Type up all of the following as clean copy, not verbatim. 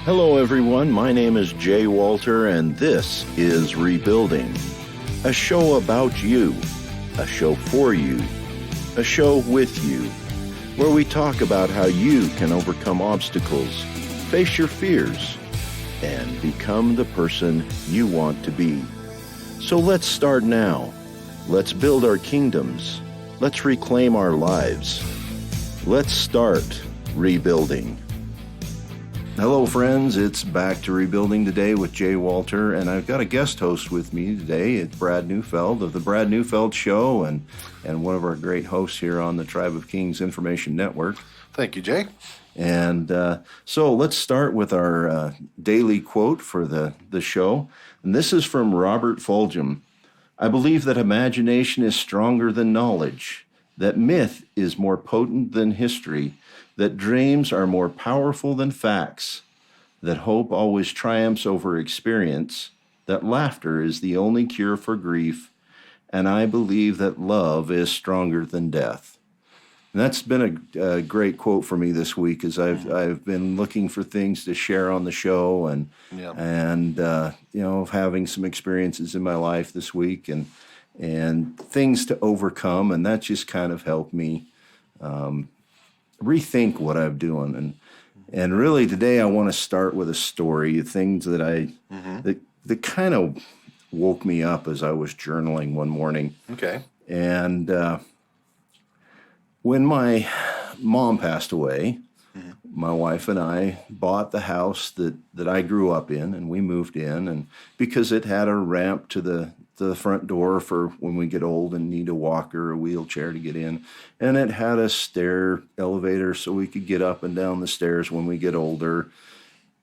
Hello, everyone. My name is Jay Walter, and this is Rebuilding, a show about you, a show for you, a show with you, where we talk about how you can overcome obstacles, face your fears, and become the person you want to be. So let's start now. Let's build our kingdoms. Let's reclaim our lives. Let's start rebuilding. Hello, friends. It's back to Rebuilding today with Jay Walter, and I've got a guest host with me today. It's Brad Neufeld of the Brad Neufeld Show, and one of our great hosts here on the Tribe of Kings Information Network. Thank you, Jay. And so let's start with our daily quote for the show, and this is from Robert Fulghum. I believe that imagination is stronger than knowledge, that myth is more potent than history, that dreams are more powerful than facts, that hope always triumphs over experience, that laughter is the only cure for grief, and I believe that love is stronger than death. And that's been a great quote for me this week, as I've been looking for things to share on the show, and having some experiences in my life this week, and things to overcome, and that just kind of helped me rethink what I'm doing. And really today I want to start with a story, things that that kind of woke me up as I was journaling one morning. Okay. And when my mom passed away, my wife and I bought the house that I grew up in, and we moved in, and because it had a ramp to the front door for when we get old and need a walker or a wheelchair to get in, and it had a stair elevator so we could get up and down the stairs when we get older.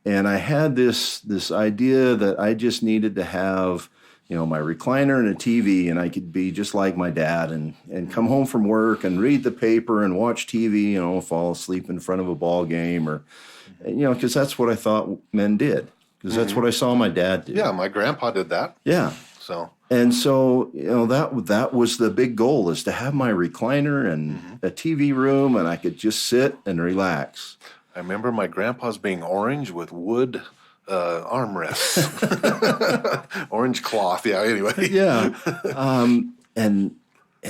And I had this idea that I just needed to have, my recliner and a TV, and I could be just like my dad and come home from work and read the paper and watch TV, fall asleep in front of a ball game, or, because that's what I thought men did, because that's what I saw my dad do. Yeah, my grandpa did that. Yeah. So that was the big goal, is to have my recliner and a TV room, and I could just sit and relax. I remember my grandpa's being orange with wood armrests, orange cloth. Yeah. Anyway. Yeah. And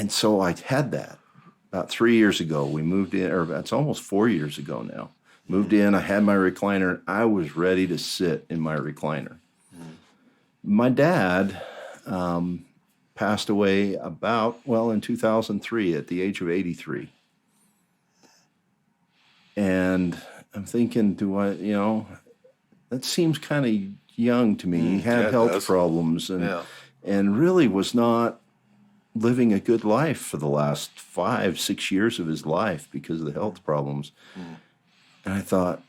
so I had that about 3 years ago. We moved in, or it's almost 4 years ago now. Moved in. I had my recliner. I was ready to sit in my recliner. My dad passed away in 2003 at the age of 83. And I'm thinking, that seems kind of young to me. He had health problems and really was not living a good life for the last 5-6 years of his life because of the health problems. And I thought,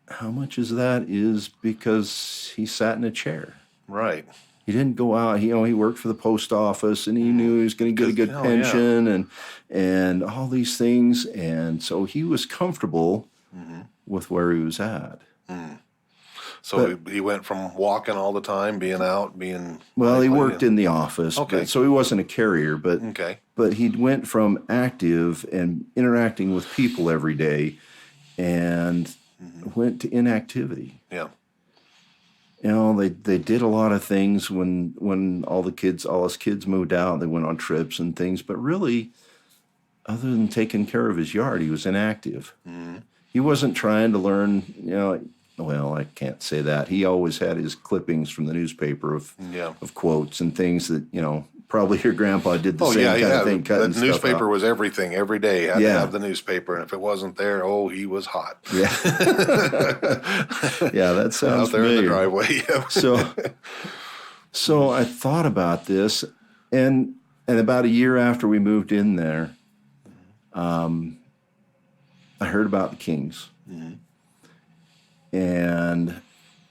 how much of that is because he sat in a chair? Right. He didn't go out. He worked for the post office, and he knew he was going to get a good pension and all these things. And so he was comfortable with where he was at. So he went from walking all the time, being out, being... Well, he worked in the office, okay. So he wasn't a carrier, but he went from active and interacting with people every day and went to inactivity. Yeah. They did a lot of things when all us kids moved out. They went on trips and things, but really, other than taking care of his yard, he was inactive. He wasn't trying to learn, well, I can't say that. He always had his clippings from the newspaper of quotes and things that, probably your grandpa did the same kind of thing. The newspaper was everything. Every day had to have the newspaper, and if it wasn't there, he was hot. Yeah. Yeah, that sounds out there familiar. In the driveway. So I thought about this, and about a year after we moved in there, I heard about the Kings. And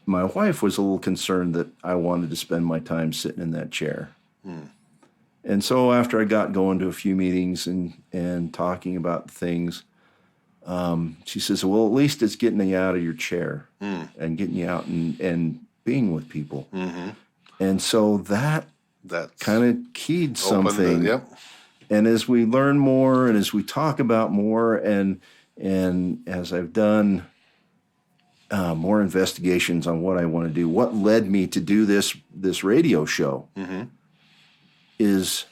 my wife was a little concerned that I wanted to spend my time sitting in that chair. And so after I got going to a few meetings and talking about things, she says, well, at least it's getting you out of your chair and getting you out and being with people. And so that kind of keyed something. And as we learn more and as we talk about more and as I've done more investigations on what I want to do. What led me to do this radio show is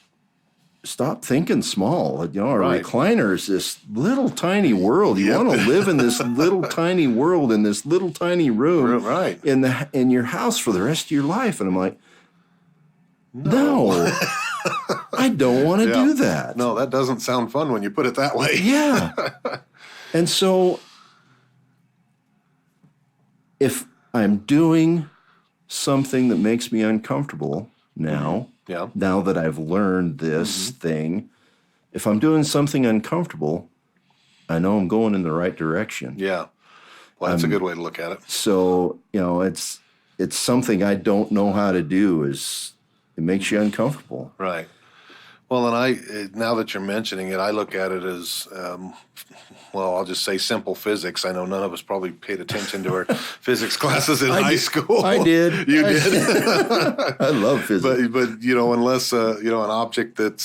stop thinking small. You know, our recliner is this little tiny world. You want to live in this little tiny world in this little tiny room in your house for the rest of your life. And I'm like, no, I don't want to do that. No, that doesn't sound fun when you put it that way. Yeah. And so if I'm doing something that makes me uncomfortable now, now that I've learned this thing, if I'm doing something uncomfortable, I know I'm going in the right direction. Yeah. Well, that's a good way to look at it. So, you know, it's something I don't know how to do. It makes you uncomfortable. Right. Well, and now that you're mentioning it, I look at it as, I'll just say simple physics. I know none of us probably paid attention to our physics classes in high school. I did. You did? I love physics. But you know, unless, an object that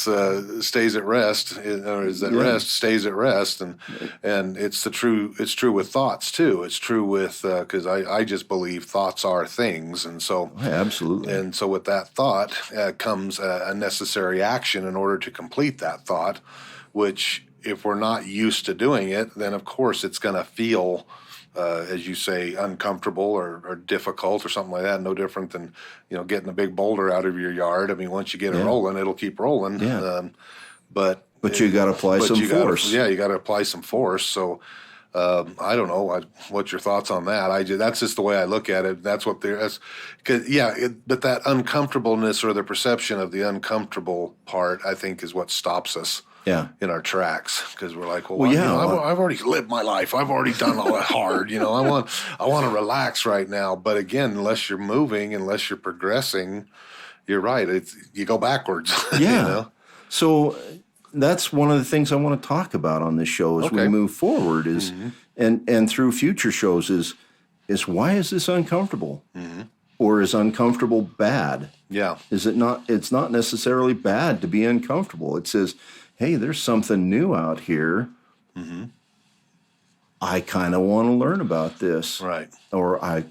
stays at rest, or is at rest, stays at rest. And it's true with thoughts, too. It's true with, because I just believe thoughts are things. And so, absolutely. And so with that thought comes a necessary action in order to complete that thought, which if we're not used to doing it, then of course it's going to feel, as you say, uncomfortable or difficult or something like that. No different than, getting a big boulder out of your yard. I mean, once you get it rolling, it'll keep rolling. Yeah. But you got to apply some force. You got to apply some force. So I don't know what's your thoughts on that. That's just the way I look at it. That's what but that uncomfortableness or the perception of the uncomfortable part, I think, is what stops us. In our tracks, because we're like, I've already lived my life. I've already done all that hard. I want to relax right now. But again, unless you're moving, unless you're progressing, you're right. You go backwards. Yeah. So that's one of the things I want to talk about on this show as we move forward is, and through future shows is why is this uncomfortable, or is uncomfortable bad? Yeah. Is it not? It's not necessarily bad to be uncomfortable. It says, hey, there's something new out here. I kind of want to learn about this. Right. Or I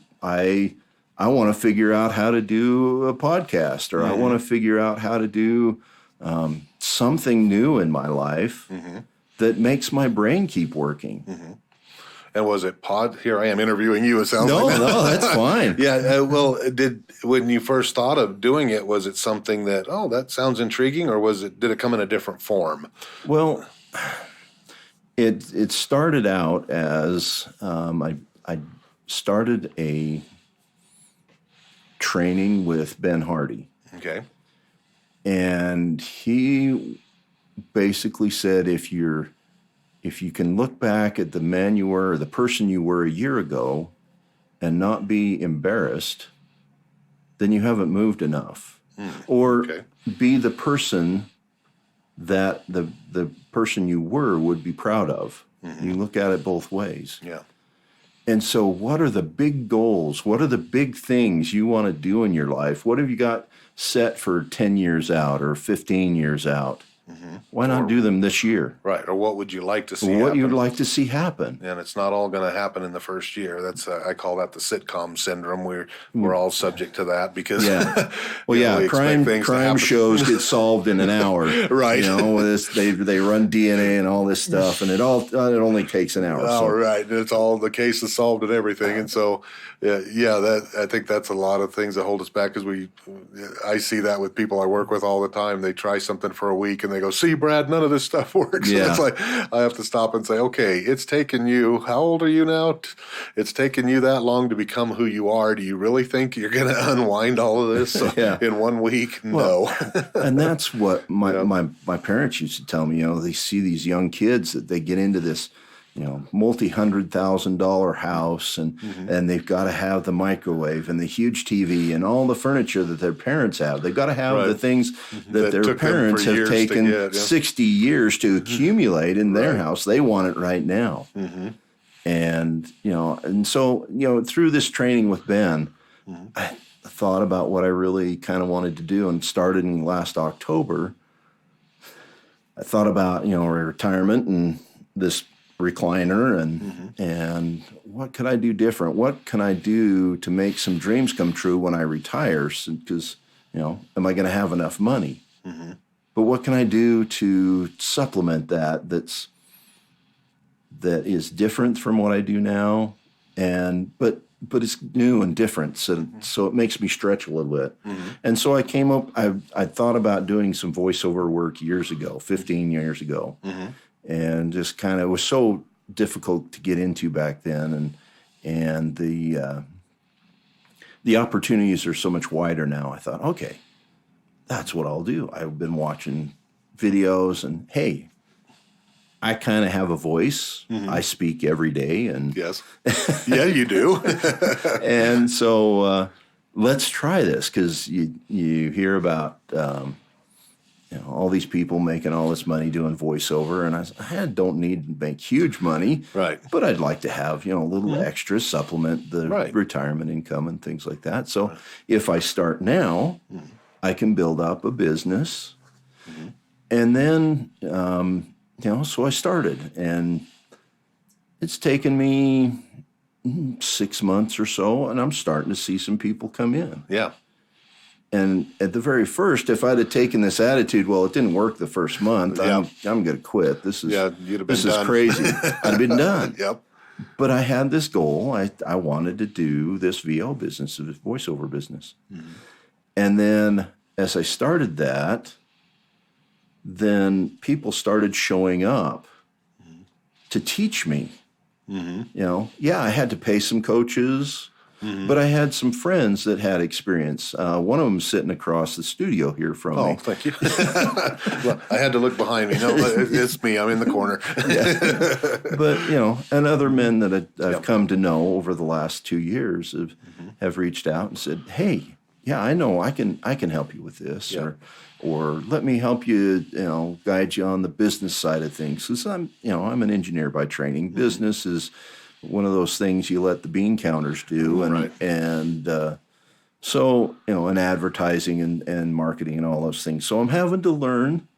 want to figure out how to do a podcast, or I want to figure out how to do something new in my life that makes my brain keep working. And was it Here I am interviewing you. It sounds like that. No, that's fine. Yeah. When you first thought of doing it, was it something that, that sounds intriguing, or did it come in a different form? Well, it started out as I started a training with Ben Hardy. Okay. And he basically said, if you can look back at the man you were, or the person you were a year ago, and not be embarrassed, then you haven't moved enough. Or be the person that the person you were would be proud of. You look at it both ways. Yeah. And so what are the big goals? What are the big things you want to do in your life? What have you got set for 10 years out or 15 years out? Why not do them this year? Right. Or what would you like to see happen? What you'd like to see happen. And it's not all going to happen in the first year. That's I call that the sitcom syndrome. We're all subject to that because crime shows get solved in an hour. Right. They run DNA and all this stuff, and it only takes an hour. Oh, right. And it's all the case is solved and everything. And so I think that's a lot of things that hold us back, because I see that with people I work with all the time. They try something for a week and they go, see, Brad, none of this stuff works. Yeah. And it's like, I have to stop and say, okay, it's taken you, how old are you now? It's taken you that long to become who you are. Do you really think you're going to unwind all of this in 1 week? No. And that's what my parents used to tell me. They see these young kids that they get into this, multi-$100,000 house, and they've got to have the microwave and the huge TV and all the furniture that their parents have. They've got to have the things that their parents have taken 60 years to accumulate in their house. They want it right now. And, so through this training with Ben, I thought about what I really kind of wanted to do, and started in last October. I thought about, retirement and this recliner and what could I do different? What can I do to make some dreams come true when I retire? Because, am I going to have enough money? Mm-hmm. But what can I do to supplement that is different from what I do now, but it's new and different, so it makes me stretch a little bit. Mm-hmm. And so I thought about doing some voiceover work years ago, 15 years ago, mm-hmm. and just kind of, it was so difficult to get into back then, and the opportunities are so much wider now. I thought, okay, that's what I'll do. I've been watching videos, and hey, I kind of have a voice. Mm-hmm. I speak every day, and yes, yeah, you do. And so let's try this, because you hear about all these people making all this money doing voiceover, and I don't need to make huge money, right? But I'd like to have a little mm-hmm. extra supplement the retirement income and things like that. So if I start now, mm-hmm. I can build up a business, mm-hmm. and then. So I started, and it's taken me 6 months or so, and I'm starting to see some people come in. Yeah. And at the very first, if I'd have taken this attitude, well, it didn't work the first month, I'm going to quit. You'd have been this done. Is crazy. I'd have been done. Yep. But I had this goal. I wanted to do this VO business, this voiceover business. Mm-hmm. And then as I started that, then people started showing up mm-hmm. to teach me. Mm-hmm. I had to pay some coaches, mm-hmm. but I had some friends that had experience. One of them sitting across the studio here from me. Oh, thank you. Well, I had to look behind me. No, it's me. I'm in the corner. But, and other men that I've come to know over the last 2 years have reached out and said, hey, yeah, I know I can help you with this, or let me help you, guide you on the business side of things. Because I'm an engineer by training. Mm-hmm. Business is one of those things you let the bean counters do, and advertising and marketing and all those things. So I'm having to learn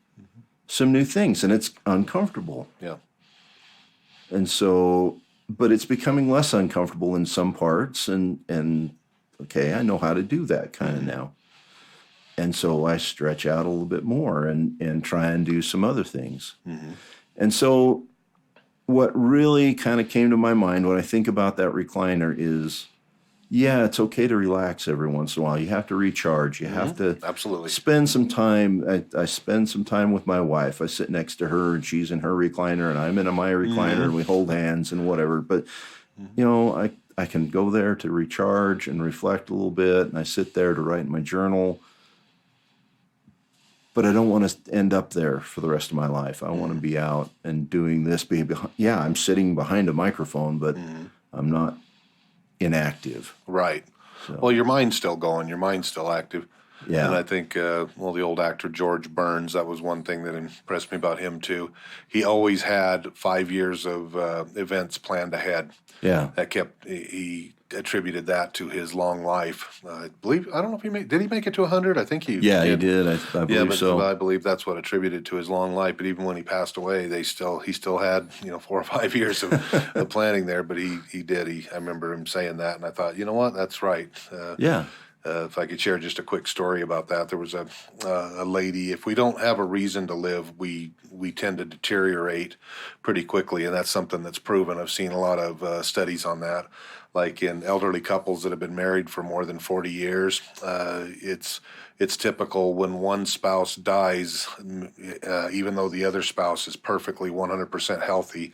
some new things, and it's uncomfortable. Yeah. And so, but it's becoming less uncomfortable in some parts, and okay, I know how to do that kind of now. And so I stretch out a little bit more and try and do some other things. Mm-hmm. And so what really kind of came to my mind when I think about that recliner is, it's okay to relax every once in a while. You have to recharge. You mm-hmm. have to absolutely spend some time. I spend some time with my wife. I sit next to her, and she's in her recliner, and I'm in my recliner, mm-hmm. and we hold hands and whatever. But, mm-hmm. I can go there to recharge and reflect a little bit, and I sit there to write in my journal. But I don't want to end up there for the rest of my life. I want to be out and doing this. I'm sitting behind a microphone, but I'm not inactive. Right. So. Well, your mind's still going. Your mind's still active. Yeah. And I think, the old actor George Burns, that was one thing that impressed me about him, too. He always had 5 years of events planned ahead. Yeah. He attributed that to his long life. I don't know if did he make it to 100? I think he did. He did. I believe so. I believe that's what attributed to his long life. But even when he passed away, he still had 4 or 5 years of planning there. But he did. I remember him saying that, and I thought, you know what, that's right. If I could share just a quick story about that, there was a lady. If we don't have a reason to live, we tend to deteriorate pretty quickly, and that's something that's proven. I've seen a lot of studies on that. Like in elderly couples that have been married for more than 40 years, it's typical when one spouse dies, even though the other spouse is perfectly 100% healthy,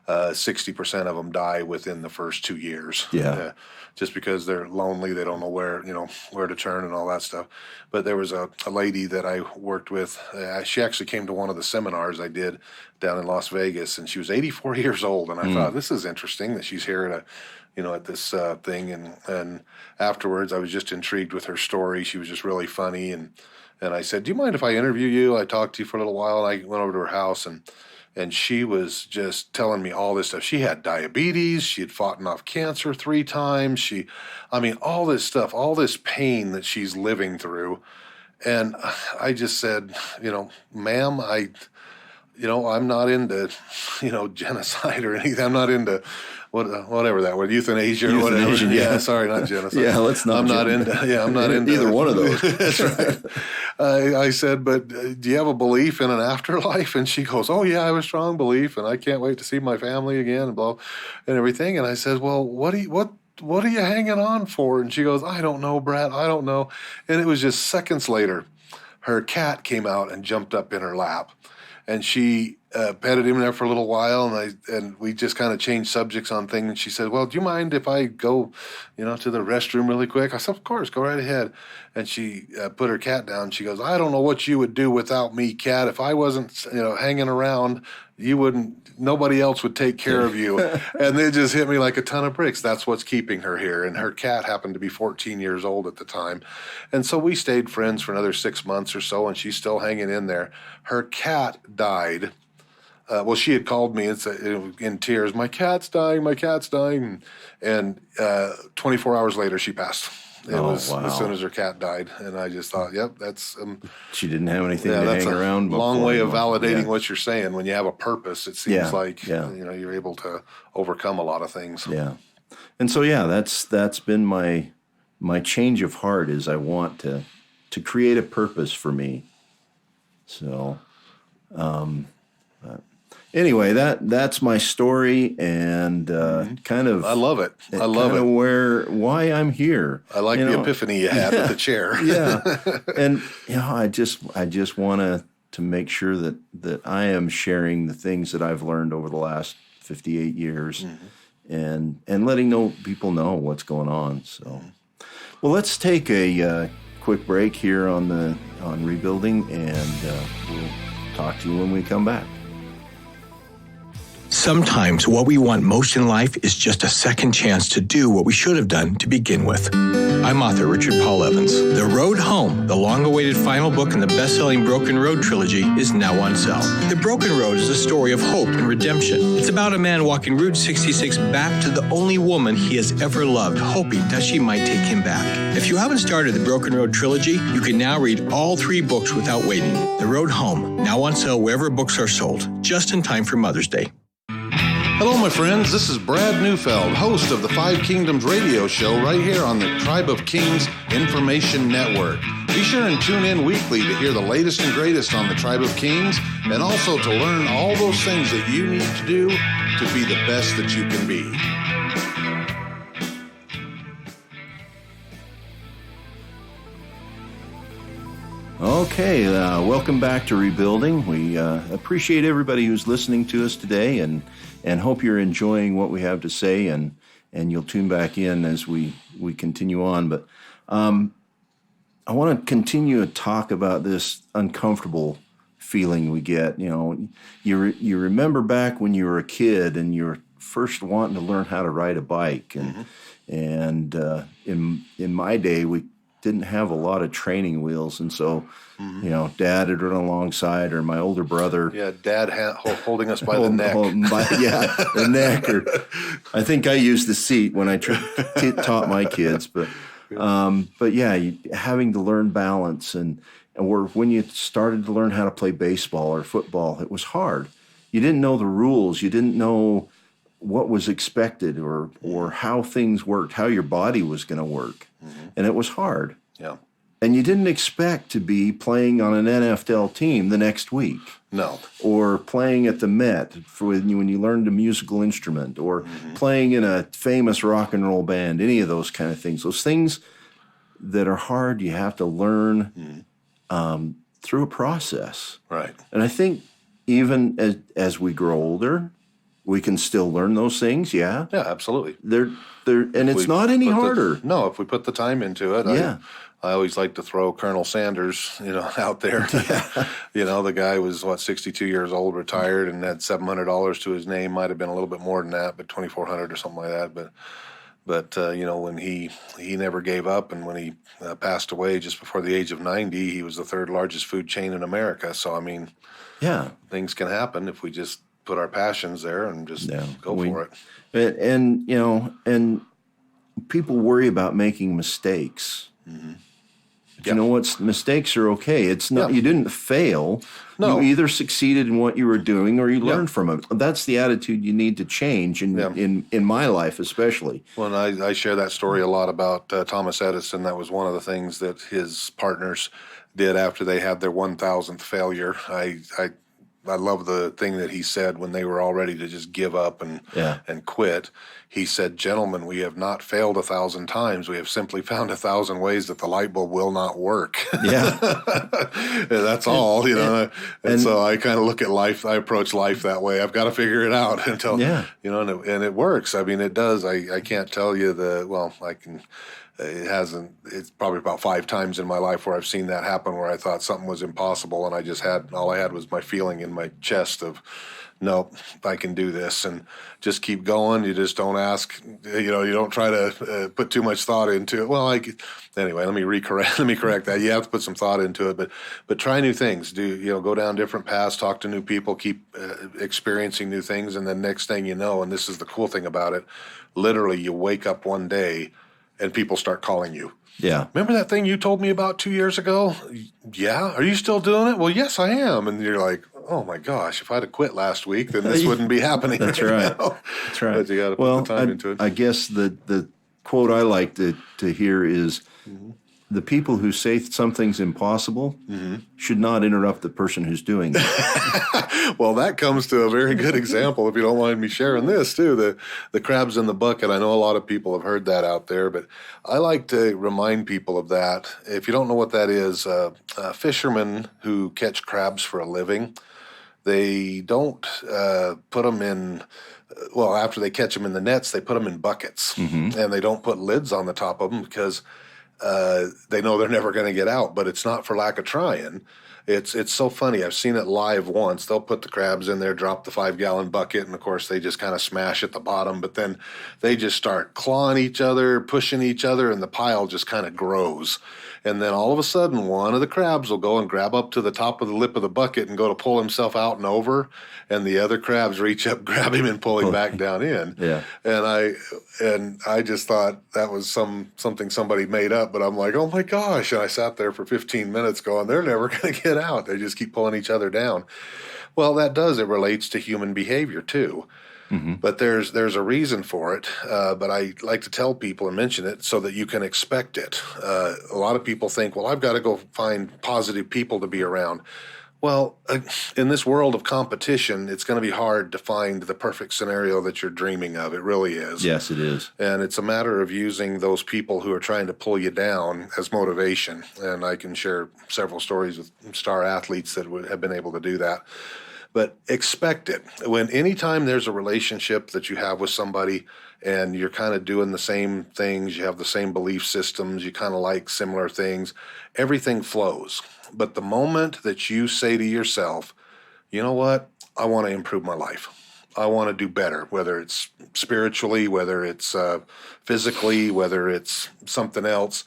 60% of them die within the first 2 years. Yeah. Just because they're lonely, they don't know where to turn and all that stuff. But there was a lady that I worked with. She actually came to one of the seminars I did down in Las Vegas, and she was 84 years old. And I thought, this is interesting that she's here at this thing. And afterwards, I was just intrigued with her story. She was just really funny. And I said, do you mind if I interview you? I talked to you for a little while, and I went over to her house, and she was just telling me all this stuff. She had diabetes. She had fought off cancer 3 times. All this stuff, all this pain that she's living through. And I just said, ma'am, I'm not into, genocide or anything. I'm not into whatever that word, euthanasia or whatever. Yeah, sorry, not genocide. Yeah, let's not. I'm not into either one of those. That's right. I said, but do you have a belief in an afterlife? And she goes, oh yeah, I have a strong belief, and I can't wait to see my family again, and blah, and everything. And I said, well, what are you hanging on for? And she goes, I don't know, Brad. I don't know. And it was just seconds later, her cat came out and jumped up in her lap. And she petted him there for a little while, and we just kind of changed subjects on things. And she said, well, do you mind if I go, to the restroom really quick? I said, of course, go right ahead. And she put her cat down. She goes, I don't know what you would do without me, cat. If I wasn't, hanging around, nobody else would take care of you. And it just hit me like a ton of bricks. That's what's keeping her here. And her cat happened to be 14 years old at the time. And so we stayed friends for another 6 months or so, and she's still hanging in there. Her cat died. She had called me and said, in tears, my cat's dying. And 24 hours later, she passed. It was wow. As soon as her cat died. And I just thought, yep, that's... she didn't have anything to hang around. Long way of validating what you're saying. When you have a purpose, it seems like you're able to overcome a lot of things. Yeah. And so, that's been my change of heart is I want to create a purpose for me. So... anyway, that's my story, and kind of. I love it. I love it. Why I'm here. I like the epiphany you had with the chair. Yeah, and I just want to make sure that I am sharing the things that I've learned over the last 58 years, and letting people know what's going on. So, well, let's take a quick break here on rebuilding, and we'll talk to you when we come back. Sometimes what we want most in life is just a second chance to do what we should have done to begin with. I'm author Richard Paul Evans. The Road Home, the long-awaited final book in the best-selling Broken Road trilogy, is now on sale. The Broken Road is a story of hope and redemption. It's about a man walking Route 66 back to the only woman he has ever loved, hoping that she might take him back. If you haven't started the Broken Road trilogy, you can now read all 3 books without waiting. The Road Home, now on sale wherever books are sold, just in time for Mother's Day. Hello, my friends. This is Brad Neufeld, host of the Five Kingdoms radio show right here on the Tribe of Kings Information Network. Be sure and tune in weekly to hear the latest and greatest on the Tribe of Kings, and also to learn all those things that you need to do to be the best that you can be. Okay, welcome back to Rebuilding. We appreciate everybody who's listening to us today, and hope you're enjoying what we have to say, and you'll tune back in as we continue on. But I want to continue to talk about this uncomfortable feeling we get. You remember back when you were a kid and you were first wanting to learn how to ride a bike, and in my day we didn't have a lot of training wheels, and so Dad would run alongside, or my older brother. Yeah, Dad holding us by the neck. The neck. Or I think I used the seat when I taught my kids, but having to learn balance, and when you started to learn how to play baseball or football, it was hard. You didn't know the rules. You didn't know what was expected or how things worked, how your body was going to work. And it was hard. Yeah. And you didn't expect to be playing on an NFL team the next week. No. Or playing at the Met when you learned a musical instrument, or playing in a famous rock and roll band, any of those kind of things. Those things that are hard, you have to learn through a process. Right. And I think even as we grow older, we can still learn those things. Yeah. Yeah, absolutely. And it's not any harder. No, if we put the time into it. Yeah. I always like to throw Colonel Sanders, out there. Yeah. The guy was 62 years old, retired, and had $700 to his name. Might have been a little bit more than that, but $2,400 or something like that. But when he never gave up, and when he passed away just before the age of 90, he was the 3rd largest food chain in America. So things can happen if we just put our passions there and just go for it. And people worry about making mistakes. You know what? Mistakes are okay. It's not, you didn't fail. No. You either succeeded in what you were doing or you learned from it. That's the attitude you need to change in my life, especially. Well, and I share that story a lot about Thomas Edison. That was one of the things that his partners did after they had their 1,000th failure. I love the thing that he said when they were all ready to just give up and quit. He said, "Gentlemen, we have not failed 1,000 times. We have simply found 1,000 ways that the light bulb will not work." Yeah. That's all, you know. And so I kind of look at life. I approach life that way. I've got to figure it out until, you know, and it works. I mean, it does. I can't tell you I can. It hasn't. It's probably about 5 times in my life where I've seen that happen, where I thought something was impossible, and all I had was my feeling in my chest of, nope, I can do this, and just keep going. You just don't ask. You know, you don't try to put too much thought into it. Well, anyway, let me correct that. You have to put some thought into it, but try new things. Go down different paths, talk to new people, keep experiencing new things, and then next thing you know, and this is the cool thing about it, literally, you wake up one day and people start calling you. Yeah. Remember that thing you told me about 2 years ago? Yeah. Are you still doing it? Well, yes, I am. And you're like, oh my gosh, if I'd have quit last week, then this wouldn't be happening. That's right. Now. That's right. But you got to put the time into it. I guess the quote I like to hear is, the people who say something's impossible should not interrupt the person who's doing it. Well, that comes to a very good example, if you don't mind me sharing this, too. The crabs in the bucket. I know a lot of people have heard that out there, but I like to remind people of that. If you don't know what that is, fishermen who catch crabs for a living, they don't put them in... Well, after they catch them in the nets, they put them in buckets, and they don't put lids on the top of them because they know they're never going to get out. But it's not for lack of trying. It's so funny. I've seen it live once. They'll put the crabs in there, drop the 5-gallon bucket, and of course they just kind of smash at the bottom. But then they just start clawing each other, pushing each other, and the pile just kind of grows. And then all of a sudden, one of the crabs will go and grab up to the top of the lip of the bucket and go to pull himself out and over, and the other crabs reach up, grab him, and pull him back down in. Yeah. And I just thought that was something somebody made up, but I'm like, oh my gosh! And I sat there for 15 minutes going, they're never going to get out. They just keep pulling each other down. Well, it relates to human behavior too. But there's a reason for it, but I like to tell people and mention it so that you can expect it. A lot of people think, well, I've got to go find positive people to be around. Well, in this world of competition, it's going to be hard to find the perfect scenario that you're dreaming of. It really is. Yes, it is. And it's a matter of using those people who are trying to pull you down as motivation. And I can share several stories with star athletes that have been able to do that. But expect it. Anytime there's a relationship that you have with somebody and you're kind of doing the same things, you have the same belief systems, you kind of like similar things, everything flows. But the moment that you say to yourself, you know what, I want to improve my life. I want to do better, whether it's spiritually, whether it's physically, whether it's something else.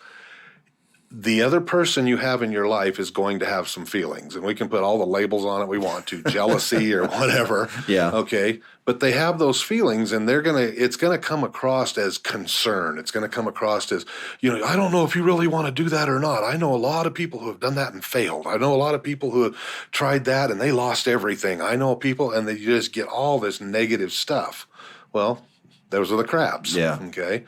The other person you have in your life is going to have some feelings, and we can put all the labels on it we want to, jealousy or whatever. Yeah. Okay. But they have those feelings, and it's going to come across as concern. It's going to come across as, I don't know if you really want to do that or not. I know a lot of people who have done that and failed. I know a lot of people who have tried that and they lost everything. I know people, and they just get all this negative stuff. Well, those are the crabs. Yeah. Okay.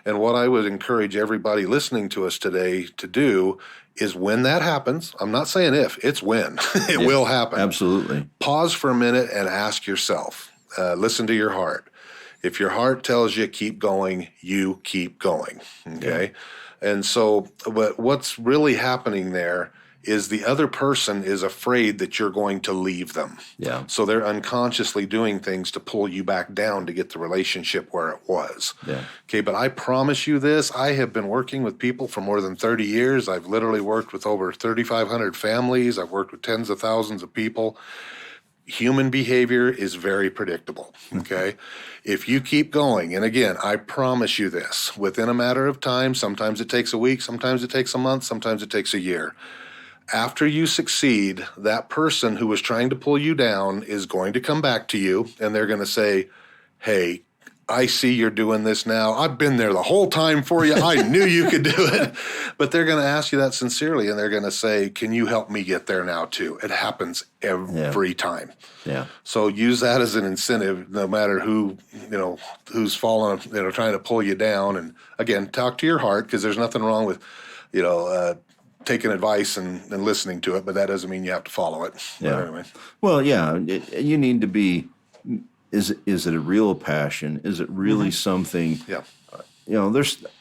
And what I would encourage everybody listening to us today to do is when that happens, I'm not saying if, it's when. It will happen. Absolutely. Pause for a minute and ask yourself, listen to your heart. If your heart tells you keep going, you keep going, okay? Yeah. And so what's really happening there is the other person is afraid that you're going to leave them. Yeah. So they're unconsciously doing things to pull you back down to get the relationship where it was. Yeah. Okay, but I promise you this, I have been working with people for more than 30 years. I've literally worked with over 3,500 families. I've worked with tens of thousands of people. Human behavior is very predictable, okay? If you keep going, and again, I promise you this, within a matter of time, sometimes it takes a week, sometimes it takes a month, sometimes it takes a year. After you succeed, that person who was trying to pull you down is going to come back to you, and they're going to say, hey, I see you're doing this now. I've been there the whole time for you. I knew you could do it. But they're going to ask you that sincerely, and they're going to say, can you help me get there now too? It happens every time. Yeah. So use that as an incentive, no matter who, who's falling, trying to pull you down. And again, talk to your heart, because there's nothing wrong with, taking advice and listening to it, but that doesn't mean you have to follow it. Yeah. But anyway. Well, yeah, you need to be. Is it a real passion? Is it really something? Yeah.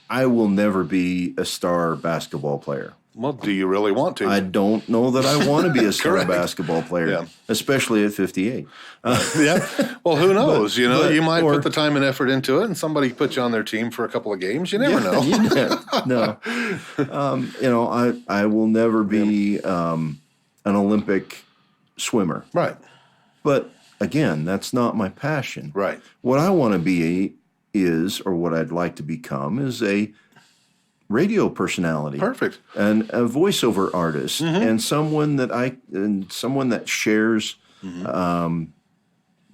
I will never be a star basketball player. Well, do you really want to? I don't know that I want to be a star Correct. basketball player, Yeah. especially at 58. Yeah. Well, who knows? You might or- put the time and effort into it, and somebody put you on their team for a couple of games. You never know. No. I will never be an Olympic swimmer. Right. But again, that's not my passion. Right. What I want to be or what I'd like to become is a radio personality. Perfect. And a voiceover artist, and someone that shares the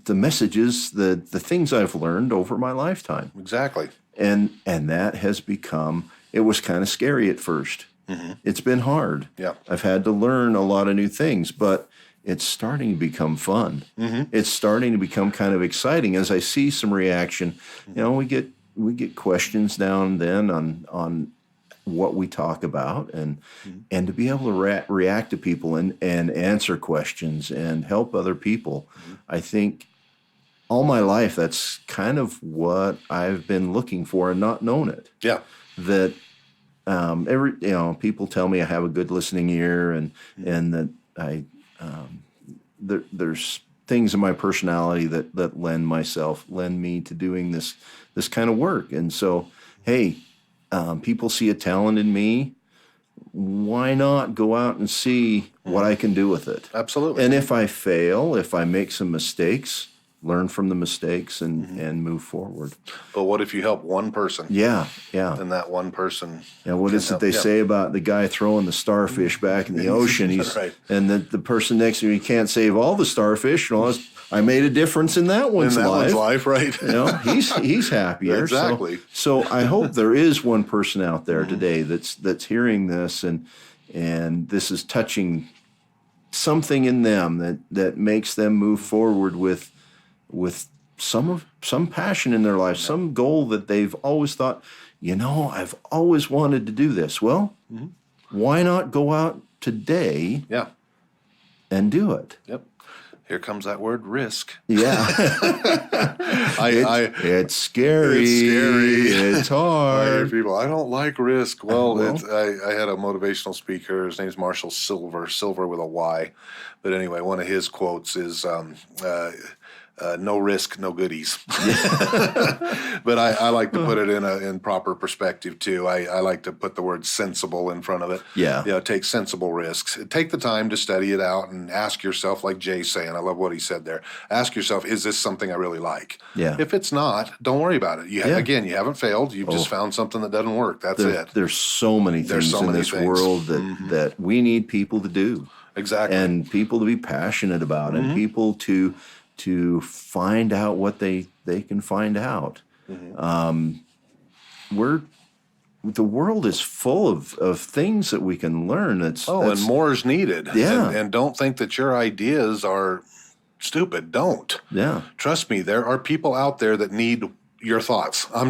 messages, the things I've learned over my lifetime. Exactly. And that has become. It was kind of scary at first. It's been hard. Yeah. I've had to learn a lot of new things, but it's starting to become fun. It's starting to become kind of exciting as I see some reaction. We get questions now and then on what we talk about, and to be able to react to people and answer questions and help other people. I think all my life that's kind of what I've been looking for and not known it. Yeah. That people tell me I have a good listening ear, and that I there's things in my personality that lend me to doing this kind of work. And so, hey, people see a talent in me. Why not go out and see what I can do with it? Absolutely. And if I fail, if I make some mistakes, learn from the mistakes and move forward. But what if you help one person? Yeah. And that one person. Yeah, what is it they say about the guy throwing the starfish back in the ocean? Right. And the person next to him, he can't save all the starfish. I made a difference in that one's life. Right? He's happier. Exactly. So I hope there is one person out there today that's hearing this, and this is touching something in them that makes them move forward with some passion in their life, some goal that they've always thought, I've always wanted to do this. Well, why not go out today and do it? Yep. Here comes that word, risk. Yeah. It's scary. It's scary. It's I hear hard. people, I don't like risk. Well, I had a motivational speaker. His name's Marshall Silver with a Y. But anyway, one of his quotes is, no risk, no goodies. But I like to put it in proper perspective too. I like to put the word sensible in front of it. Yeah. Take sensible risks. Take the time to study it out and ask yourself, like Jay's saying, I love what he said there. Ask yourself, is this something I really like? Yeah. If it's not, don't worry about it. Again, you haven't failed. You've just found something that doesn't work. That's it. There's so many things in this world that we need people to do. Exactly. And people to be passionate about, and people to find out what they can find out. The world is full of things that we can learn. And more is needed. Yeah. And don't think that your ideas are stupid. Don't. Yeah. Trust me, there are people out there that need your thoughts. I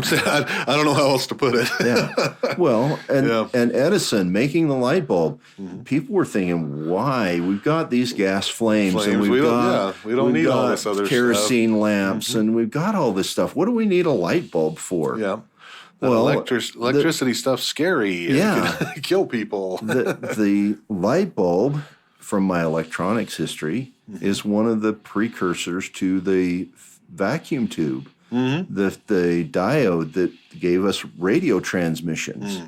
don't know how else to put it. Yeah. Well, and Edison making the light bulb, people were thinking, why? We've got these gas flames and we don't need all this other kerosene lamps, and we've got all this stuff. What do we need a light bulb for? Yeah. Electricity stuff's scary. Yeah. It can kill people. The light bulb, from my electronics history, is one of the precursors to the vacuum tube. The diode that gave us radio transmissions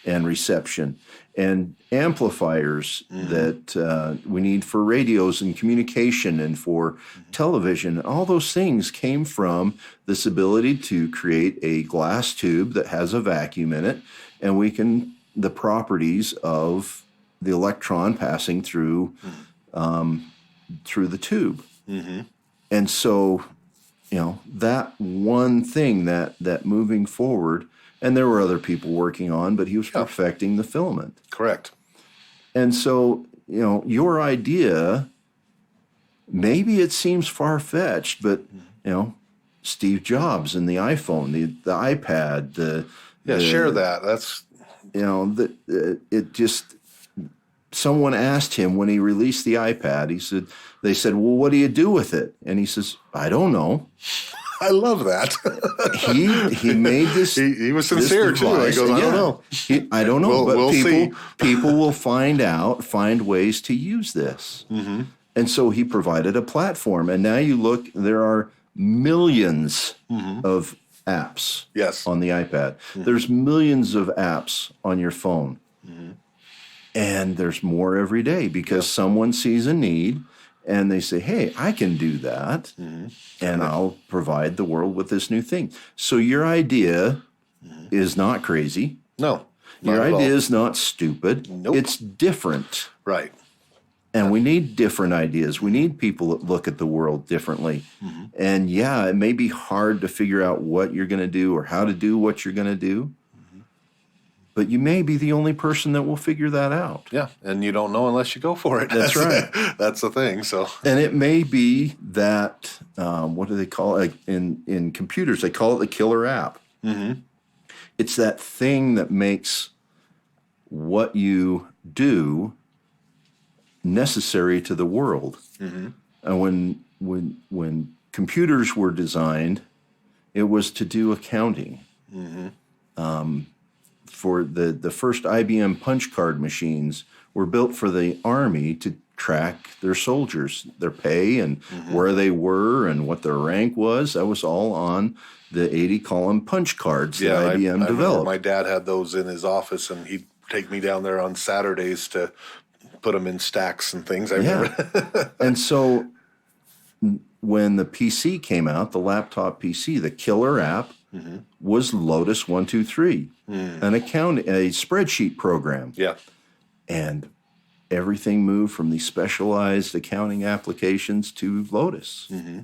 and reception, and amplifiers that we need for radios and communication and for television. All those things came from this ability to create a glass tube that has a vacuum in it, and the properties of the electron passing through the tube. And so, that one thing that moving forward, and there were other people working on, but he was perfecting the filament. Correct. And so, your idea, maybe it seems far-fetched, but, Steve Jobs and the iPhone, the iPad, share that. That's, it just, someone asked him when he released the iPad, they said, well, what do you do with it? And he says, I don't know. I love that. he made this. He was sincere too. He goes, I don't know. I don't know, but we'll see. people will find ways to use this. Mm-hmm. And so he provided a platform. And now you look, there are millions of apps on the iPad. Mm-hmm. There's millions of apps on your phone. Mm-hmm. And there's more every day because someone sees a need and they say, hey, I can do that, and I'll provide the world with this new thing. So your idea is not crazy. No. Your idea is not stupid. Nope. It's different. Right. And we need different ideas. We need people that look at the world differently. Mm-hmm. And it may be hard to figure out what you're going to do or how to do what you're going to do. But you may be the only person that will figure that out. Yeah, and you don't know unless you go for it. That's right. That's the thing. So, and it may be that what do they call it in computers? They call it the killer app. Mm-hmm. It's that thing that makes what you do necessary to the world. Mm-hmm. And when computers were designed, it was to do accounting. Mm-hmm. For the first IBM punch card machines were built for the Army to track their soldiers, their pay and where they were and what their rank was. That was all on the 80-column punch cards that IBM developed. My dad had those in his office, and he'd take me down there on Saturdays to put them in stacks and things. I remember. And so when the PC came out, the laptop PC, the killer app was Lotus 123, a spreadsheet program. Yeah. And everything moved from these specialized accounting applications to Lotus. Mm-hmm.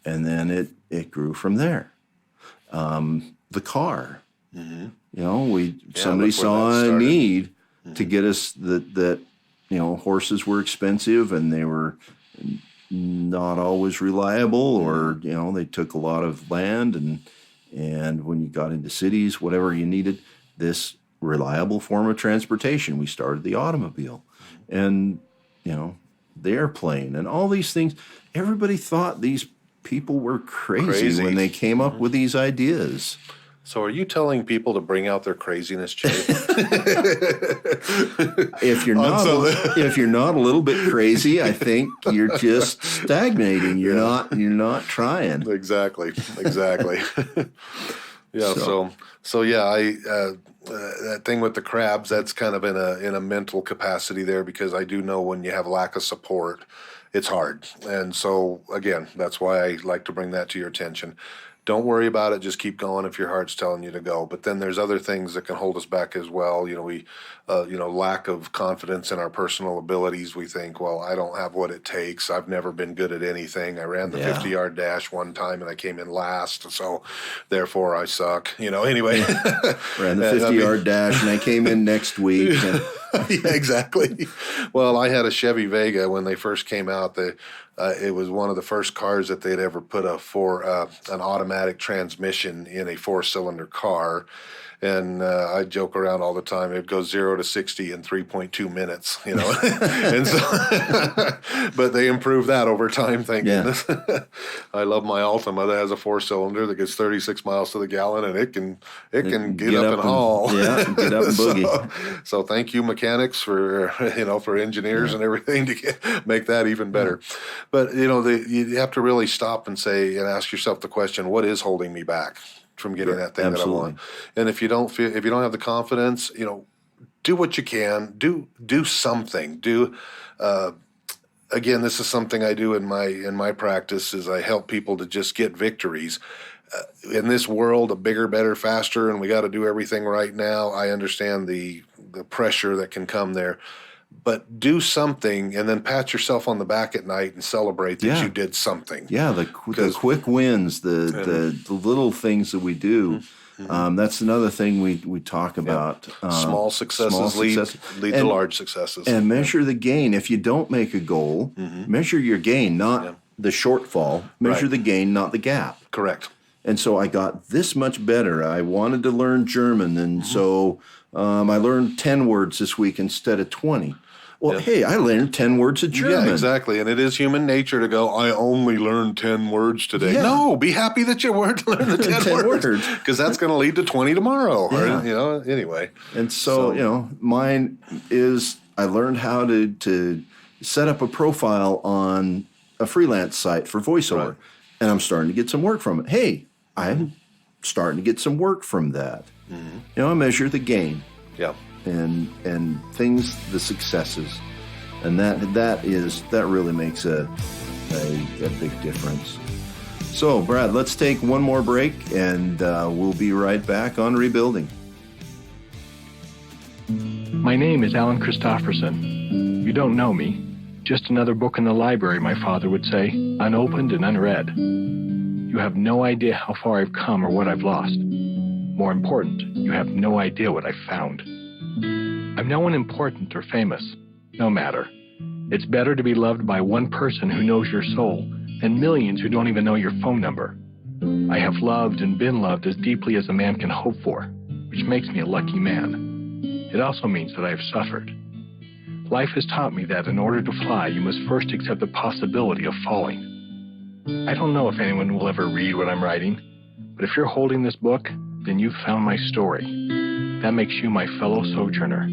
And then it grew from there. The car. Mm-hmm. Somebody saw a need to get us that horses were expensive and they were not always reliable, or they took a lot of land, and when you got into cities, whatever you needed, this reliable form of transportation. We started the automobile, and the airplane, and all these things. Everybody thought these people were crazy when they came up with these ideas. So are you telling people to bring out their craziness, Jay? If you're not a little bit crazy, I think you're just stagnating. You're not trying. Exactly. Yeah. So that thing with the crabs, that's kind of in a mental capacity there, because I do know when you have lack of support, it's hard. And so again, that's why I like to bring that to your attention. Don't worry about it. Just keep going if your heart's telling you to go. But then there's other things that can hold us back as well. Lack of confidence in our personal abilities. We think, well, I don't have what it takes. I've never been good at anything. I ran the 50-yard dash one time and I came in last, so therefore I suck. Anyway. Ran the 50-yard dash and I came in next week. Yeah, exactly. Well, I had a Chevy Vega when they first came out. It was one of the first cars that they'd ever put an automatic transmission in a 4-cylinder car. And I joke around all the time. It goes 0 to 60 in 3.2 minutes, And so, but they improved that over time. Thank goodness. I love my Altima that has a 4-cylinder that gets 36 miles to the gallon, and it can get up and haul. Yeah, get up and boogie. So thank you, mechanics, for engineers and everything to make that even better. But you have to really stop and ask yourself the question: what is holding me back from getting that thing that I want? And if you don't have the confidence, do what you can. Do something. Again, this is something I do in my practice, is I help people to just get victories. In this world of bigger, better, faster, and we got to do everything right now, I understand the pressure that can come there. but do something and then pat yourself on the back at night and celebrate that you did something. Yeah, the quick wins, the little things that we do. That's another thing we talk about. Small successes lead to large successes. And measure the gain. If you don't make a goal, measure your gain, not the shortfall. Measure the gain, not the gap. Correct. And so I got this much better. I wanted to learn German, and so I learned 10 words this week instead of 20. Well, hey, I learned 10 words of German. Yeah, exactly. And it is human nature to go, I only learned 10 words today. Yeah. No, be happy that you learned the 10 words. Because that's going to lead to 20 tomorrow. Yeah. Or, anyway. And so, mine is I learned how to set up a profile on a freelance site for voiceover. Right. And I'm starting to get some work from it. Hey, I'm starting to get some work from that. I measure the gain. Yeah. And things, the successes, and that really makes a big difference. So, Brad, let's take one more break, and we'll be right back on Rebuilding. My name is Alan Christofferson. You don't know me. Just another book in the library, my father would say, unopened and unread. You have no idea how far I've come or what I've lost. More important, you have no idea what I've found. I'm no one important or famous. No matter. It's better to be loved by one person who knows your soul than millions who don't even know your phone number. I have loved and been loved as deeply as a man can hope for, which makes me a lucky man. It also means that I have suffered. Life has taught me that in order to fly, you must first accept the possibility of falling. I don't know if anyone will ever read what I'm writing, but if you're holding this book, then you've found my story. That makes you my fellow sojourner.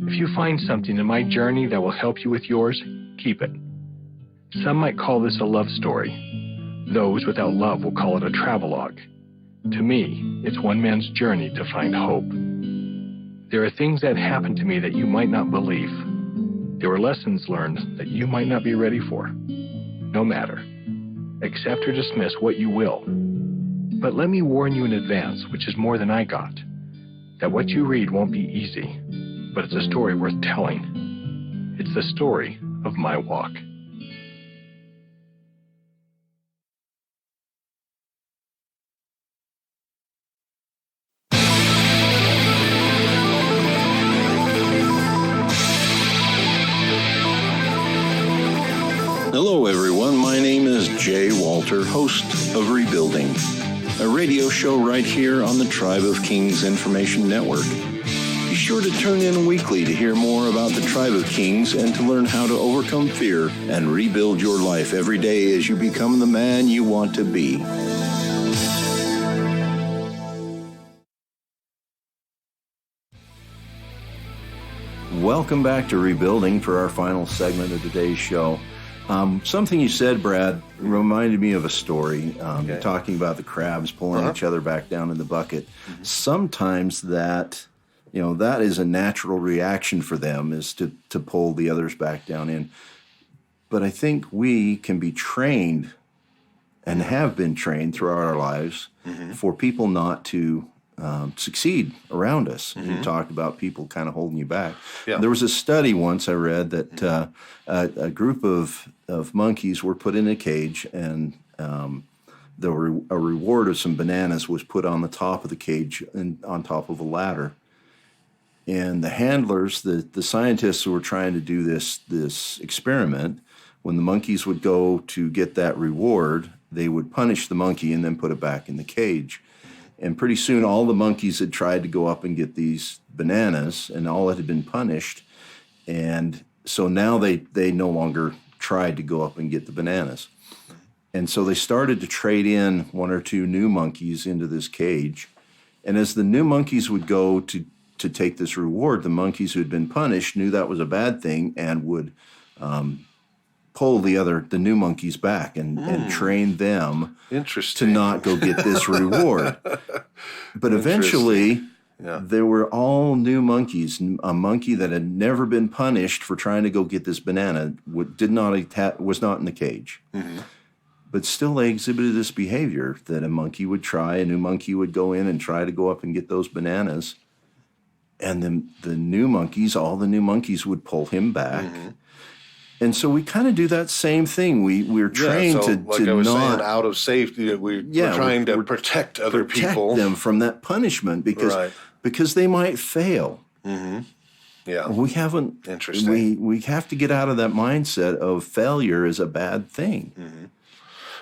If you find something in my journey that will help you with yours, keep it. Some might call this a love story. Those without love will call it a travelogue. To me, it's one man's journey to find hope. There are things that happened to me that you might not believe. There were lessons learned that you might not be ready for. No matter. Accept or dismiss what you will. But let me warn you in advance, which is more than I got, that what you read won't be easy, but it's a story worth telling. It's the story of my walk. Hello, everyone. My name is Jay Walter, host of Rebuilding, a radio show right here on the Tribe of Kings Information Network. Be sure to tune in weekly to hear more about the Tribe of Kings and to learn how to overcome fear and rebuild your life every day as you become the man you want to be. Welcome back to Rebuilding for our final segment of today's show. Something you said, Brad, reminded me of a story. You're talking about the crabs pulling each other back down in the bucket. Sometimes that is a natural reaction for them, is to pull the others back down in. But I think we can be trained and have been trained throughout our lives for people not to succeed around us. You talked about people kind of holding you back. Yeah. There was a study once I read that a group of monkeys were put in a cage, and a reward of some bananas was put on the top of the cage and on top of a ladder. And the handlers, the scientists who were trying to do this experiment, when the monkeys would go to get that reward, they would punish the monkey and then put it back in the cage. And pretty soon, all the monkeys had tried to go up and get these bananas, and all had been punished. And so now they no longer tried to go up and get the bananas. And so they started to trade in one or two new monkeys into this cage. And as the new monkeys would go to take this reward, the monkeys who had been punished knew that was a bad thing and would pull the new monkeys back and train them to not go get this reward. But eventually, there were all new monkeys. A monkey that had never been punished for trying to go get this banana was not in the cage. But still they exhibited this behavior that a monkey would try, a new monkey would go in and try to go up and get those bananas. And then all the new monkeys would pull him back. And so we kind of do that same thing. We're trained to I was not, saying, out of safety, we're trying to protect other people. Protect them from that punishment because they might fail. Yeah. We haven't. Interesting. We have to get out of that mindset of failure is a bad thing.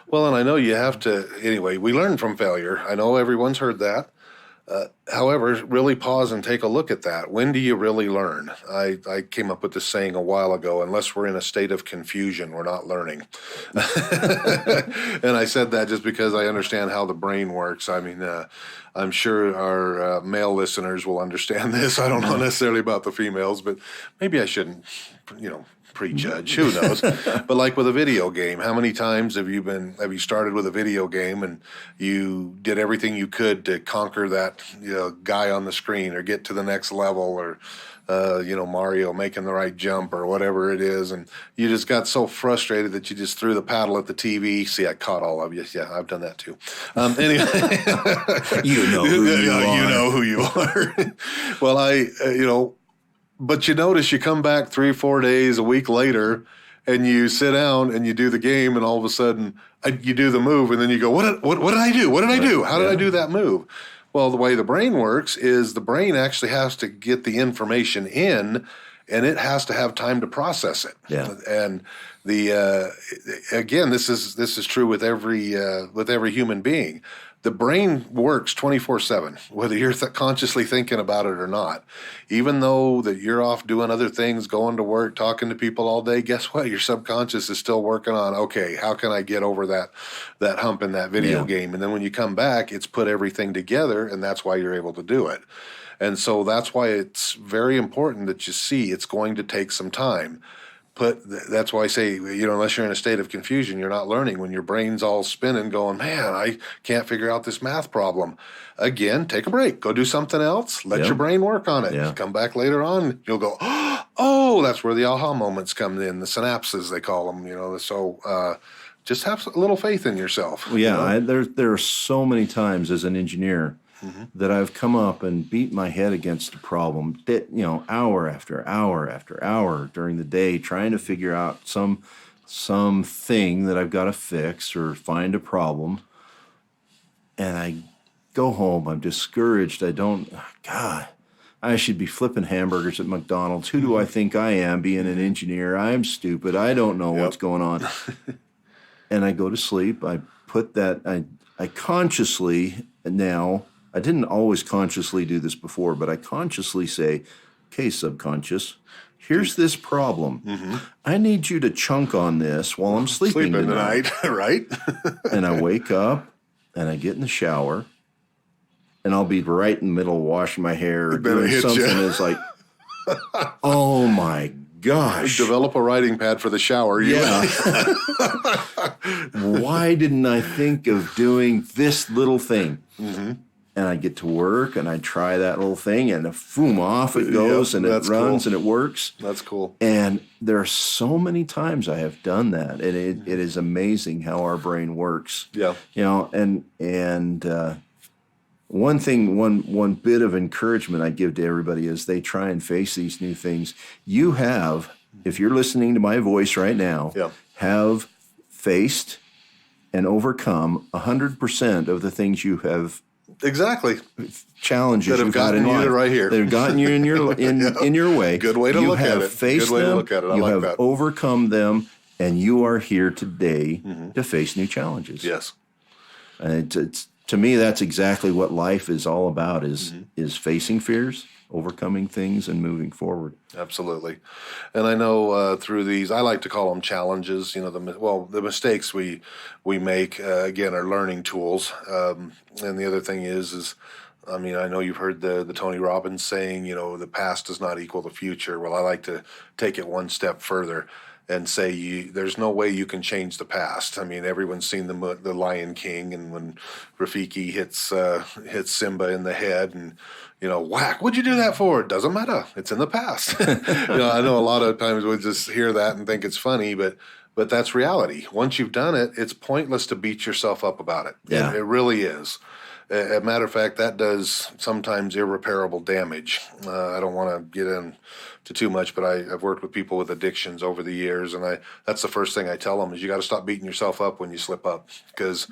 Well, and I know you have to, anyway, we learn from failure. I know everyone's heard that. However, really pause and take a look at that. When do you really learn? I came up with this saying a while ago, unless we're in a state of confusion, we're not learning. And I said that just because I understand how the brain works. I mean, I'm sure our male listeners will understand this. I don't know necessarily about the females, but maybe I shouldn't, prejudge. Who knows? But like with a video game, how many times have you started with a video game and you did everything you could to conquer that guy on the screen or get to the next level or Mario making the right jump or whatever it is, and you just got so frustrated that you just threw the paddle at the TV. See, I caught all of you. Yeah, I've done that too. Anyway, you know who you are. Well, but you notice you come back 3-4 days, a week later, and you sit down and you do the game, and all of a sudden you do the move, and then you go, what did I do? What did I do? How did I do that move? Well, the way the brain works is the brain actually has to get the information in, and it has to have time to process it. Yeah. And again, this is true with every human being. The brain works 24/7, whether you're consciously thinking about it or not. Even though that you're off doing other things, going to work, talking to people all day, guess what? Your subconscious is still working on, okay, how can I get over that hump in that video game? And then when you come back, it's put everything together, and that's why you're able to do it. And so that's why it's very important that you see it's going to take some time. That's why I say, unless you're in a state of confusion, you're not learning. When your brain's all spinning, going, man, I can't figure out this math problem. Again, take a break. Go do something else. Let your brain work on it. Come back later on. You'll go, oh, that's where the aha moments come in, the synapses, they call them. So just have a little faith in yourself. Well, yeah, there are so many times as an engineer that I've come up and beat my head against a problem that, hour after hour after hour during the day, trying to figure out some thing that I've got to fix or find a problem. And I go home, I'm discouraged. I should be flipping hamburgers at McDonald's. Who do I think I am being an engineer? I'm stupid. I don't know what's going on. And I go to sleep. I put that, I consciously now, I didn't always consciously do this before, but I consciously say, okay, subconscious, here's this problem. I need you to chunk on this while I'm sleeping tonight. Right? And I wake up and I get in the shower and I'll be right in the middle of washing my hair or doing something that's like, oh my gosh. Develop a writing pad for the shower. Yeah. Why didn't I think of doing this little thing? And I get to work, and I try that little thing, and boom, off it goes, and it runs, and it works. That's cool. And there are so many times I have done that, and it is amazing how our brain works. Yeah. And one thing, one bit of encouragement I give to everybody is they try and face these new things. You have, if you're listening to my voice right now, have faced and overcome 100% of the things you have challenges that have gotten you right here. That have gotten you in your in your way. Good way to look at it. You have faced them. You have overcome them, and you are here today to face new challenges. Yes, and it's to me that's exactly what life is all about: is facing fears, overcoming things, and moving forward. Absolutely. And I know through these, I like to call them challenges. The mistakes we make again are learning tools. And the other thing is I know you've heard the Tony Robbins saying, the past does not equal the future. Well, I like to take it one step further and say there's no way you can change the past. Everyone's seen the Lion King, and when Rafiki hits Simba in the head, and whack. What'd you do that for? It doesn't matter. It's in the past. I know a lot of times we just hear that and think it's funny, but that's reality. Once you've done it, it's pointless to beat yourself up about it. Yeah. It really is. A matter of fact, that does sometimes irreparable damage. I don't want to get into too much, but I've worked with people with addictions over the years, and that's the first thing I tell them is you got to stop beating yourself up when you slip up, because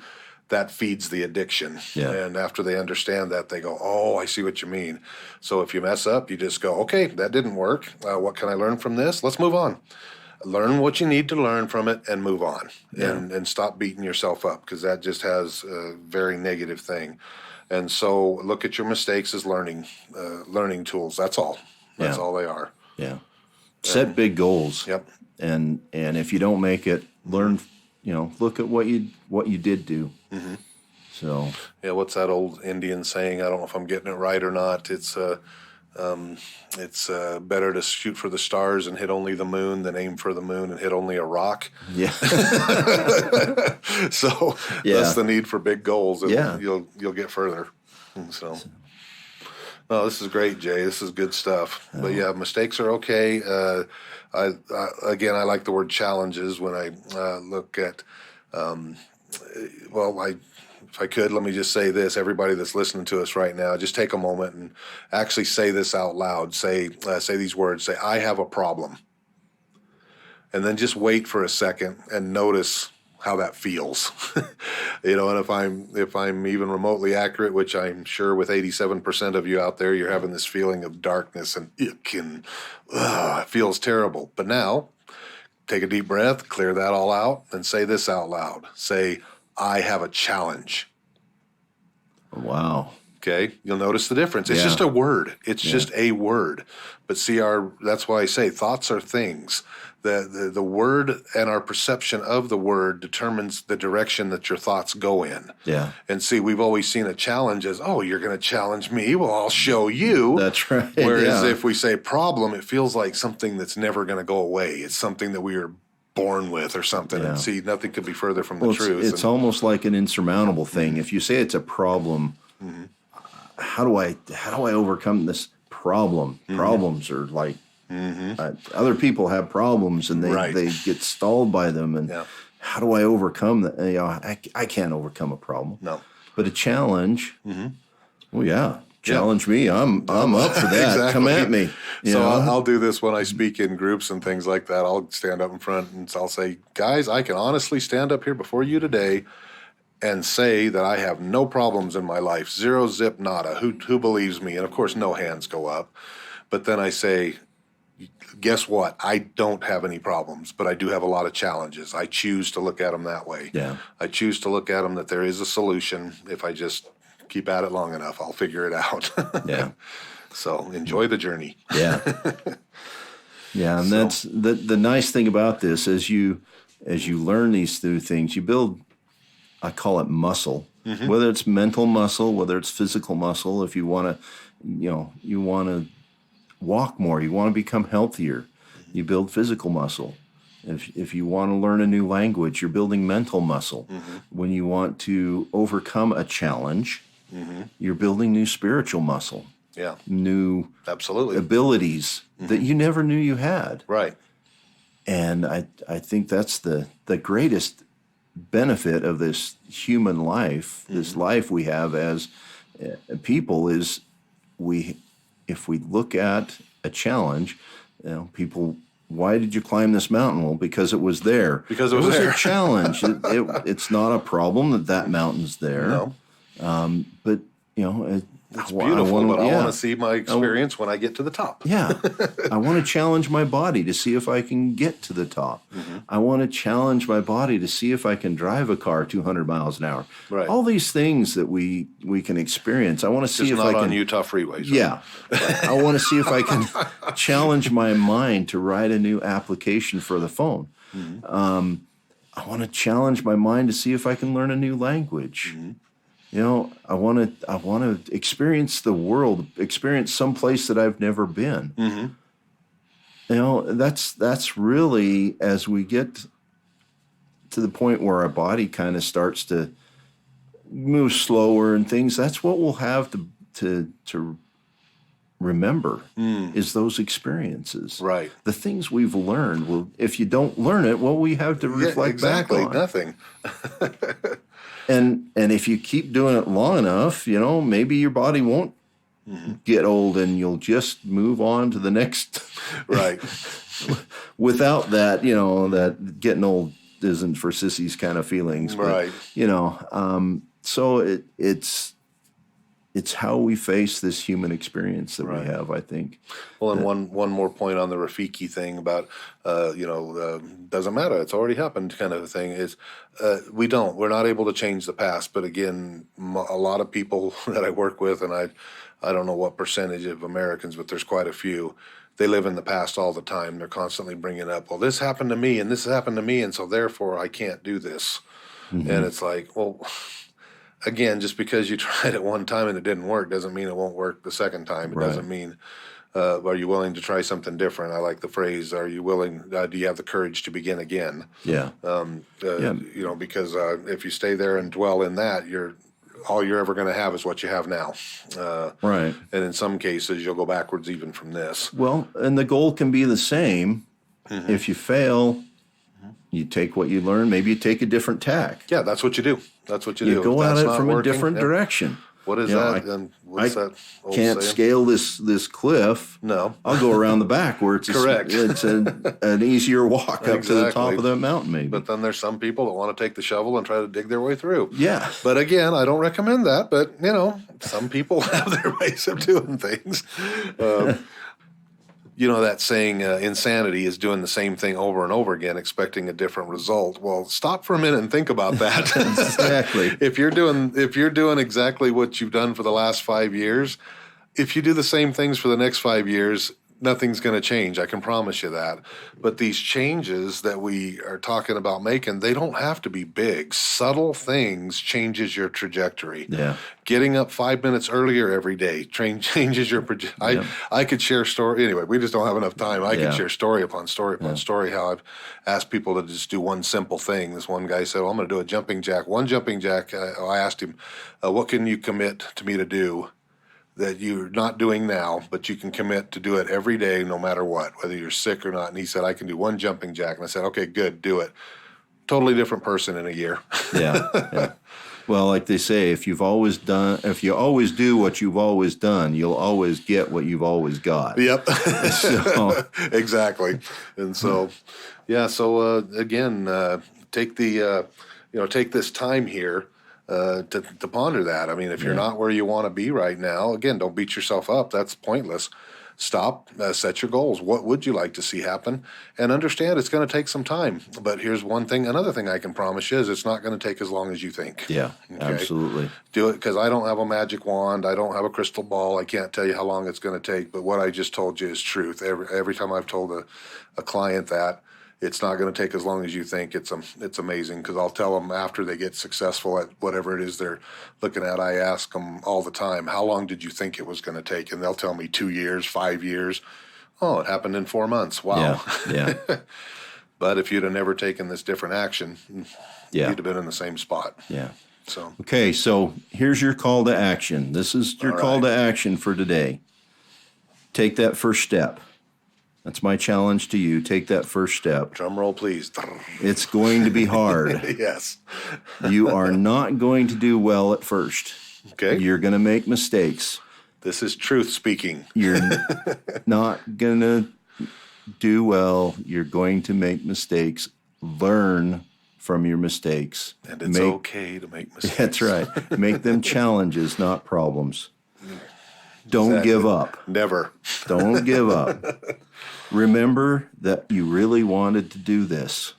that feeds the addiction. Yeah. And after they understand that, they go, oh, I see what you mean. So if you mess up, you just go, okay, that didn't work. What can I learn from this? Let's move on. Learn what you need to learn from it and move on. Yeah. And stop beating yourself up, because that just has a very negative thing. And so look at your mistakes as learning tools. That's all. That's all they are. Yeah. Set big goals. Yep. And if you don't make it, learn, look at what you did do. Mm-hmm. So. Yeah, what's that old Indian saying? I don't know if I'm getting it right or not. It's better to shoot for the stars and hit only the moon than aim for the moon and hit only a rock. Yeah. So that's the need for big goals. Yeah. You'll get further. So. No, this is great, Jay. This is good stuff. But yeah, mistakes are okay. I like the word challenges when I look at. If I could, let me just say this: everybody that's listening to us right now, just take a moment and actually say this out loud. Say these words. Say, "I have a problem," and then just wait for a second and notice how that feels. And if I'm even remotely accurate, which I'm sure with 87% of you out there, you're having this feeling of darkness and ick and it feels terrible. But now, take a deep breath, clear that all out, and say this out loud. Say, I have a challenge. Wow. Okay, you'll notice the difference. It's just a word. It's just a word. But see, that's why I say thoughts are things. The word and our perception of the word determines the direction that your thoughts go in. Yeah. And see, we've always seen a challenge as, oh, you're going to challenge me. Well, I'll show you. That's right. Whereas if we say problem, it feels like something that's never going to go away. It's something that we are born with or something. Yeah. And see, nothing could be further from the truth. It's almost like an insurmountable thing. If you say it's a problem, how do I overcome this problem? Problems are like other people have problems and they get stalled by them. And how do I overcome that? I can't overcome a problem. No. But a challenge, well, yeah. Challenge me. I'm up for that. Exactly. Come at me. So I'll do this when I speak in groups and things like that. I'll stand up in front and I'll say, guys, I can honestly stand up here before you today and say that I have no problems in my life. Zero, zip, nada. Who believes me? And of course, no hands go up. But then I say, guess what? I don't have any problems, but I do have a lot of challenges. I choose to look at them that way. Yeah. I choose to look at them that there is a solution. If I just keep at it long enough, I'll figure it out. Yeah. So enjoy the journey. Yeah. Yeah, and that's the nice thing about this as you learn these new things, you build, I call it muscle. Whether it's mental muscle, whether it's physical muscle, if you want to walk more, you want to become healthier, you build physical muscle. If you want to learn a new language, you're building mental muscle. When you want to overcome a challenge, you're building new spiritual muscle. Yeah. New absolutely abilities that you never knew you had. Right. And I think that's the greatest benefit of this human life, this life we have as people, is if we look at a challenge, people, why did you climb this mountain? Well, because it was there. Because it was there. A challenge. It's not a problem that mountain's there. No. But it's beautiful, but I want to see my experience when I get to the top. Yeah. I want to challenge my body to see if I can get to the top. I want to challenge my body to see if I can drive a car 200 miles an hour. Right. All these things that we can experience. I want to see if not I can. on Utah freeways. Right? Yeah. I want to see if I can challenge my mind to write a new application for the phone. I want to challenge my mind to see if I can learn a new language. I want to experience the world, experience some place that I've never been. That's really, as we get to the point where our body kind of starts to move slower and things, that's what we'll have to remember is those experiences. Right. The things we've learned. Well, if you don't learn it, what we have to reflect exactly, back on. Nothing. And if you keep doing it long enough, maybe your body won't get old and you'll just move on to the next. Right. Without that, that getting old isn't for sissies kind of feelings. But, Right. So it's how we face this human experience that we have, I think. Well, and one more point on the Rafiki thing about, doesn't matter, it's already happened kind of a thing is we're not able to change the past. But again, a lot of people that I work with, and I don't know what percentage of Americans, but there's quite a few, they live in the past all the time. They're constantly bringing up, well, this happened to me and this happened to me, and so therefore I can't do this. And it's like, well, again, just because you tried it one time and it didn't work doesn't mean it won't work the second time. It doesn't mean, are you willing to try something different? I like the phrase, are you willing, do you have the courage to begin again? Yeah. Because if you stay there and dwell in that, all you're ever going to have is what you have now. Right. And in some cases, you'll go backwards even from this. Well, and the goal can be the same. If you fail, you take what you learn. Maybe you take a different tack. Yeah, that's what you do. That's what you do. You go at That's it not from a working, different direction. What is that? And what's that old Can't saying? scale this cliff. No. I'll go around the back where it's Correct. It's an easier walk up to the top Exactly. of that mountain, maybe. But then there's some people that want to take the shovel and try to dig their way through. Yeah. But again, I don't recommend that. But, some people have their ways of doing things. That saying, insanity is doing the same thing over and over again, expecting a different result. Well, stop for a minute and think about that. Exactly. If you're doing exactly what you've done for the last 5 years, if you do the same things for the next 5 years, nothing's going to change. I can promise you that. But these changes that we are talking about making, they don't have to be big. Subtle things changes your trajectory. Yeah. Getting up 5 minutes earlier every day changes your I could share story. Anyway, we just don't have enough time. I could share story upon story upon story how I've asked people to just do one simple thing. This one guy said, well, I'm going to do a jumping jack. One jumping jack. I asked him, what can you commit to me to do that you're not doing now, but you can commit to do it every day, no matter what, whether you're sick or not? And he said, I can do one jumping jack. And I said, okay, good, do it. Totally different person in a year. Yeah. Well, like they say, if you always do what you've always done, you'll always get what you've always got. Yep. So, exactly. And so, again, take this time here to ponder that. I mean, if you're not where you want to be right now, again, don't beat yourself up. That's pointless. Stop, set your goals. What would you like to see happen? And understand it's going to take some time. But here's another thing I can promise you is it's not going to take as long as you think. yeah, Okay? absolutely. Do it, because I don't have a magic wand. I don't have a crystal ball. I can't tell you how long it's going to take. But what I just told you is truth. Every time I've told a client that, it's not going to take as long as you think. It's amazing, because I'll tell them after they get successful at whatever it is they're looking at. I ask them all the time, how long did you think it was going to take? And they'll tell me 2 years, 5 years. Oh, it happened in 4 months. Wow. Yeah. But if you'd have never taken this different action, you'd have been in the same spot. Yeah. So Okay, so here's your call to action. This is your call to action for today. Take that first step. That's my challenge to you. Take that first step. drum roll, please. It's going to be hard. Yes. You are not going to do well at first. Okay. You're going to make mistakes. This is truth speaking. You're not going to do well. You're going to make mistakes. Learn from your mistakes. And it's okay to make mistakes. That's right. Make them challenges, not problems. Don't give up. Never. Don't give up. Remember that you really wanted to do this.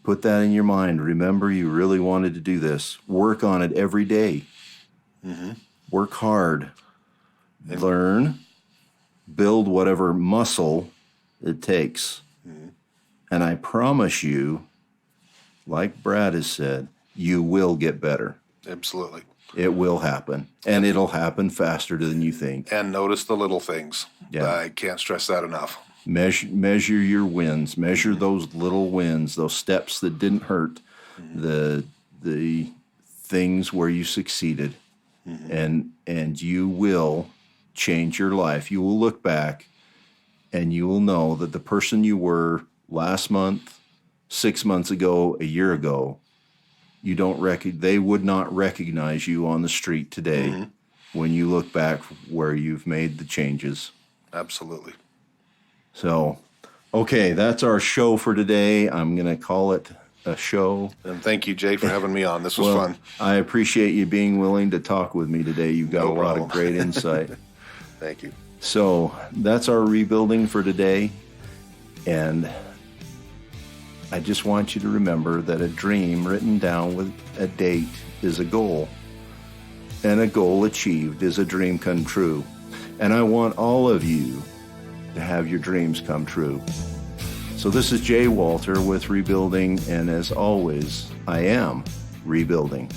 Put that in your mind. Remember you really wanted to do this. Work on it every day. Work hard. Learn. Build whatever muscle it takes. And I promise you, like Brad has said, you will get better. Absolutely. It will happen. And it'll happen faster than you think. And notice the little things. Yeah. I can't stress that enough. Measure your wins. Measure those little wins, those steps that didn't hurt, the things where you succeeded, and you will change your life. You will look back and you will know that the person you were last month, 6 months ago, a year ago, they would not recognize you on the street today when you look back where you've made the changes. Absolutely. So, okay, that's our show for today. I'm going to call it a show. And thank you, Jay, for having me on. This was fun. I appreciate you being willing to talk with me today. You've got No a lot problem. of great insight. Thank you. So that's our rebuilding for today. And I just want you to remember that a dream written down with a date is a goal. And a goal achieved is a dream come true. And I want all of you to have your dreams come true. So this is Jay Walter with Rebuilding, and as always, I am rebuilding.